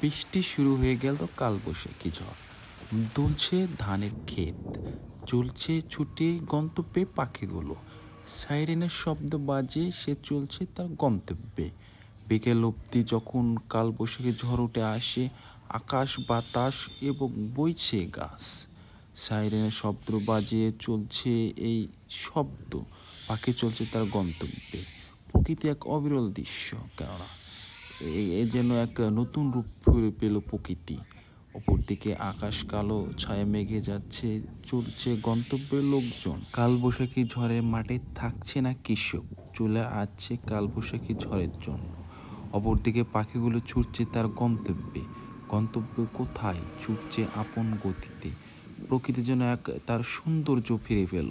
বৃষ্টি শুরু হয়ে গেল কালবৈশাখী ঝড়। দুলছে ধানের ক্ষেত, চলছে ছুটে গন্তব্যে পাখিগুলো। সাইরেনের শব্দ বাজে, সে চলছে তার গন্তব্যে। বিকেল অবধি যখন কালবৈশাখী ঝড় উঠে আসে, আকাশ বাতাস এবং বইছে গাছ। সাইরেনের শব্দ বাজিয়ে চলছে এই শব্দ, পাখি চলছে তার গন্তব্যে। প্রকৃতি এক অবিরল দৃশ্য, কেননা এ যেন এক নতুন রূপ ফিরে পেল প্রকৃতি। অপরদিকে আকাশ কালো ছায়া মেঘে যাচ্ছে, চলছে গন্তব্যের লোকজন। কালবৈশাখী ঝড়ের মাঠে থাকছে না কৃষক, চলে আসছে কালবৈশাখী ঝড়ের জন্য। অপরদিকে পাখিগুলো ছুটছে তার গন্তব্যে। গন্তব্য কোথায়? ছুটছে আপন গতিতে। প্রকৃতি যেন এক তার সৌন্দর্য ফিরে পেল।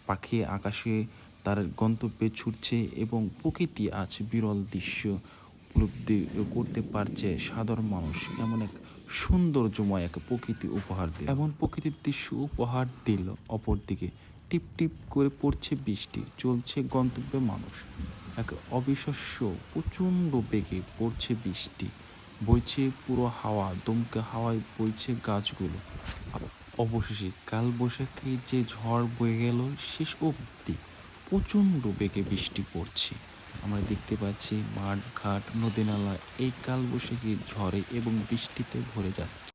পাখি আকাশে তার গন্তব্যে ছুটছে এবং প্রকৃতি আজ বিরল দৃশ্য উপলব্ধি করতে পারছে সাধারণ মানুষ। এমন এক সৌন্দর্যময় এক প্রকৃতি উপহার দিল, এমন প্রকৃতির দৃশ্য উপহার দিল। অপরদিকে টিপ টিপ করে পড়ছে বৃষ্টি, চলছে গন্তব্যে মানুষ। এক অবিশ্বাস্য প্রচণ্ড বেগে পড়ছে বৃষ্টি, বইছে পুরো হাওয়া, দমকে হাওয়ায় বইছে গাছগুলো। অবশেষে কালবৈশাখীর যে ঝড় বয়ে গেল, শেষ অবধি প্রচণ্ড বেগে বৃষ্টি পড়ছে। আমরা দেখতে পাচ্ছি মাঠ ঘাট নদী নালা এই কালবৈশাখীর ঝড়ে এবং বৃষ্টিতে ভরে যাচ্ছে।